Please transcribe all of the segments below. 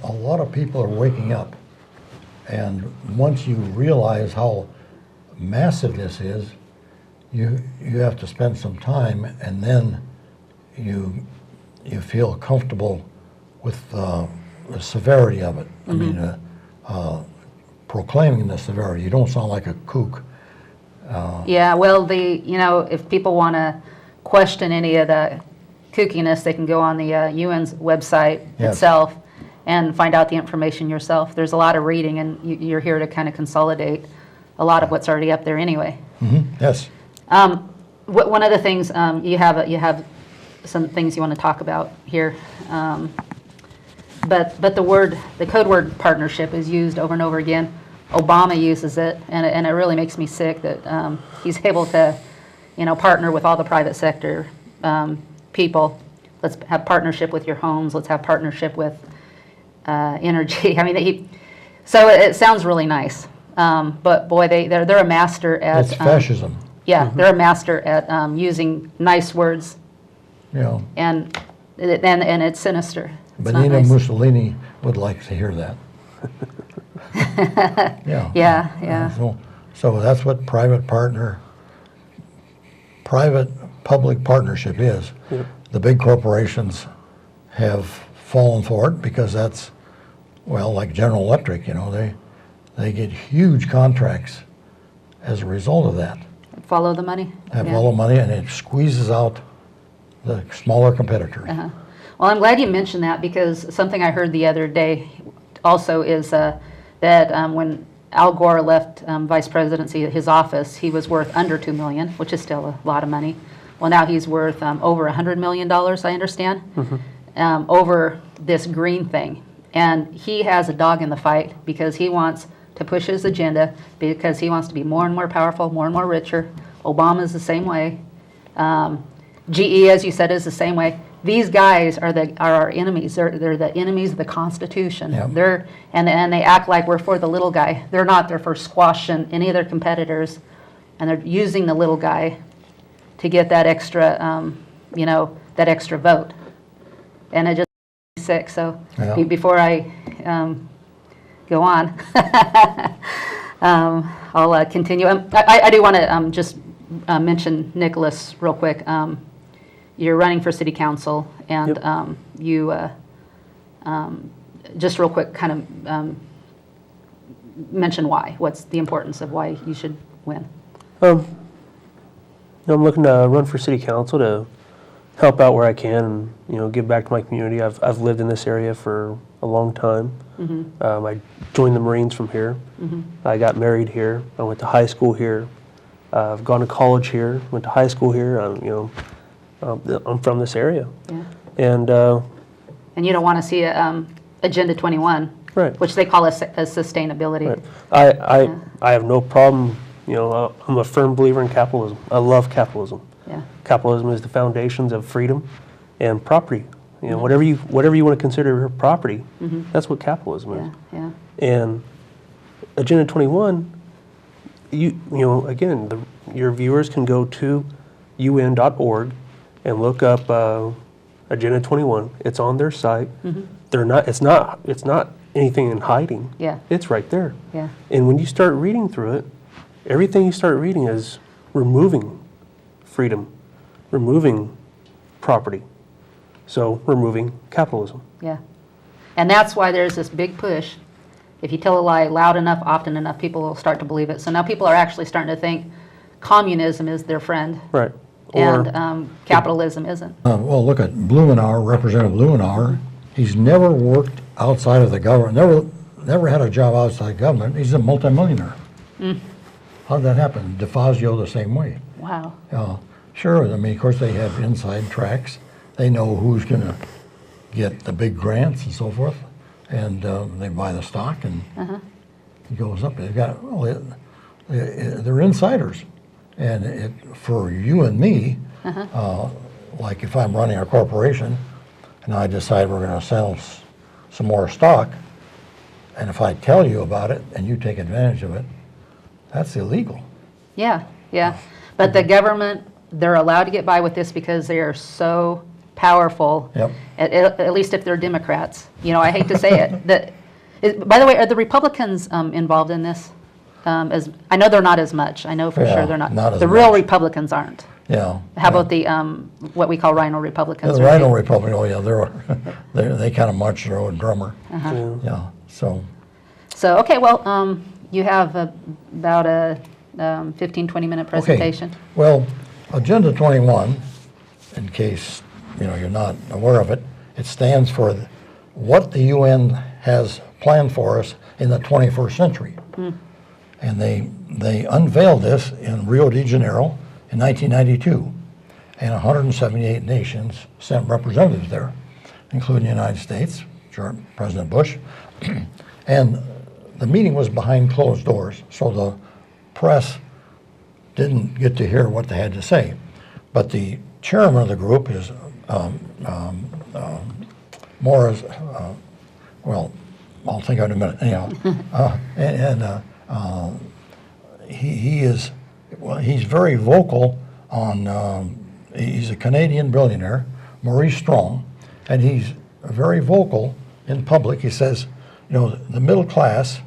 a lot of people are waking up. And once you realize how massive this is, you have to spend some time, and then you feel comfortable with the severity of it. I mean, proclaiming the severity. You don't sound like a kook. Yeah, well, if people want to question any of the kookiness, they can go on the UN's website itself and find out the information yourself. There's a lot of reading, and you're here to kind of consolidate a lot of what's already up there anyway. Yes. One of the things, you have some things you want to talk about here, but the code word partnership is used over and over again. Obama uses it, and it really makes me sick that he's able to, partner with all the private sector people. Let's have partnership with your homes. Let's have partnership with energy. I mean, so it sounds really nice, but boy, they're a master at. It's fascism. Yeah, they're a master at using nice words. Yeah. And it's sinister. It's Benito nice. Mussolini would like to hear that. Yeah. Yeah. So that's what private-public partnership is. Yep. The big corporations have fallen for it because that's, well, like General Electric, they get huge contracts as a result of that. Follow the money. Follow money, and it squeezes out the smaller competitors. Well, I'm glad you mentioned that, because something I heard the other day also is that when Al Gore left vice presidency, his office, he was worth under $2 million, which is still a lot of money. Well, now he's worth over $100 million, I understand, over this green thing. And he has a dog in the fight because he wants to push his agenda, because he wants to be more and more powerful, more and more richer. Obama's the same way. GE, as you said, is the same way. These guys are our enemies. They're the enemies of the Constitution. Yep. And they act like we're for the little guy. They're not. They're for squashing any of their competitors, and they're using the little guy to get that extra, that extra vote. And it just makes me sick. So before I go on, I'll continue. I do want to just mention Nicholas real quick. You're running for city council, and you just real quick kind of mention why. What's the importance of why you should win? I'm looking to run for city council to help out where I can, and give back to my community. I've lived in this area for a long time. I joined the Marines from here. I got married here. I went to high school here. I've gone to college here. Went to high school here. I'm from this area. And you don't want to see Agenda 21, right, which they call a sustainability. Right. I have no problem. I'm a firm believer in capitalism. I love capitalism. Capitalism is the foundations of freedom and property. Whatever you want to consider property, that's what capitalism is. And Agenda 21, again, your viewers can go to un.org and look up Agenda 21. It's on their site. It's not anything in hiding. It's right there. And when you start reading through it, everything you start reading is removing freedom, removing property, so removing capitalism. And that's why there's this big push. If you tell a lie loud enough, often enough, people will start to believe it. So now people are actually starting to think communism is their friend. Right. And capitalism isn't. Well, look at Blumenauer, Representative Blumenauer. He's never worked outside of the government, never had a job outside government. He's a multimillionaire. How did that happen? DeFazio the same way. Wow. Sure, I mean, of course, they have inside tracks. They know who's going to get the big grants and so forth, and they buy the stock, and it goes up. They're insiders. And for you and me, like if I'm running a corporation and I decide we're going to sell some more stock, and if I tell you about it and you take advantage of it, that's illegal. But the government, they're allowed to get by with this because they are so powerful. Yep. At least if they're Democrats. I hate to say it. By the way, are the Republicans involved in this? As I know they're not as much. I know for Yeah, sure they're not. not as The real much. Republicans aren't. Yeah. How about the what we call Rhino Republicans? The or Rhino Republic, oh yeah, they kind of march their own drummer. Yeah. Yeah, so, So, okay, well, you have about a 15, 20-minute presentation. okay. Well, Agenda 21, in case, you're not aware of it, it stands for what the UN has planned for us in the 21st century. And they unveiled this in Rio de Janeiro in 1992, and 178 nations sent representatives there, including the United States, President Bush. And the meeting was behind closed doors, so the press didn't get to hear what they had to say. But the chairman of the group is Morris, well, I'll think of it in a minute. Anyhow, he's very vocal on. He's a Canadian billionaire, Maurice Strong, and he's very vocal in public. He says, the middle class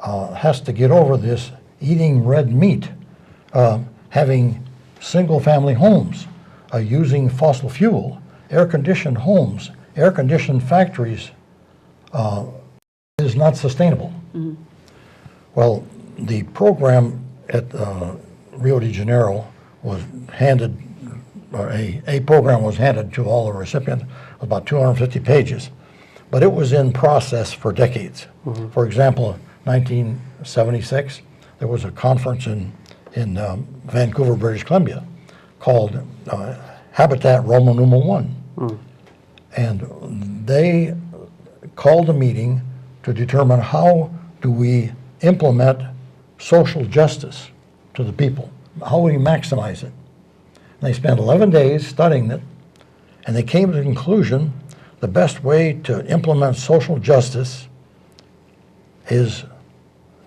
has to get over this eating red meat, having single-family homes, using fossil fuel, air-conditioned homes, air-conditioned factories is not sustainable. Mm-hmm. Well, the program at Rio de Janeiro was handed, or a program was handed to all the recipients, about 250 pages, but it was in process for decades. Mm-hmm. For example, 1976, there was a conference in Vancouver, British Columbia, called Habitat Roman numeral 1. Mm. And they called a meeting to determine how do we implement social justice to the people, how we maximize it. And they spent 11 days studying it, and they came to the conclusion the best way to implement social justice is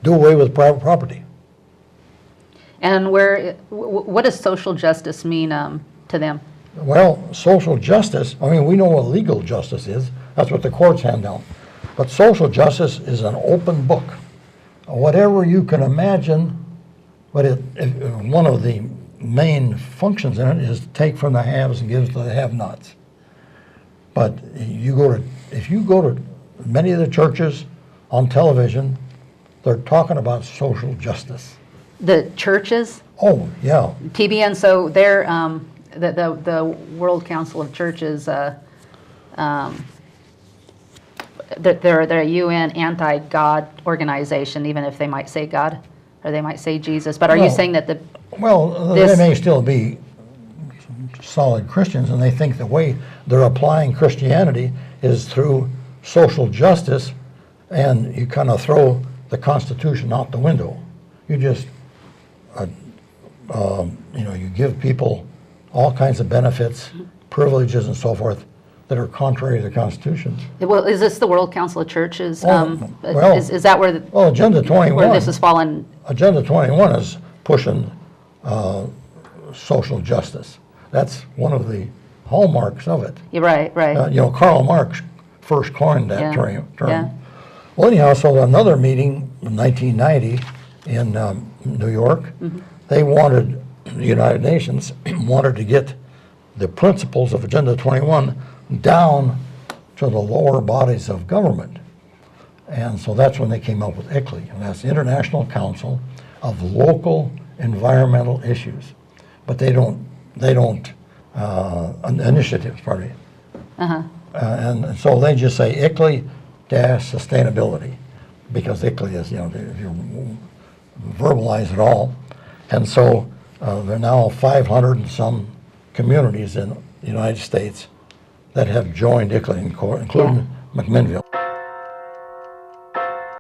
do away with private property. And what does social justice mean to them? Well, social justice, we know what legal justice is. That's what the courts hand down. But social justice is an open book. Whatever you can imagine, but one of the main functions in it is to take from the haves and give to the have-nots. But if you go to many of the churches on television, they're talking about social justice. The churches? Oh, yeah. TBN, so they're, the World Council of Churches, they're a UN anti-God organization, even if they might say God, or they might say Jesus. But are you saying that they may still be solid Christians, and they think the way they're applying Christianity is through social justice, and you kind of throw the Constitution out the window. You just, you give people all kinds of benefits, privileges, and so forth that are contrary to the Constitution. Well, is this the World Council of Churches? Is that where Agenda 21, where this has fallen? Agenda 21 is pushing social justice. That's one of the hallmarks of it. You're right. Karl Marx first coined that term. Yeah. Well, anyhow, so another meeting in 1990 in New York, mm-hmm. They wanted, the United Nations wanted to get the principles of Agenda 21 down to the lower bodies of government. And so that's when they came up with ICLEI, and that's the International Council of Local Environmental Issues. But they don't initiatives, pardon me. Uh-huh. And so they just say ICLEI-sustainability, because ICLEI is, if you verbalize it all. And so there are now 500 and some communities in the United States that have joined ICLEI, including McMinnville.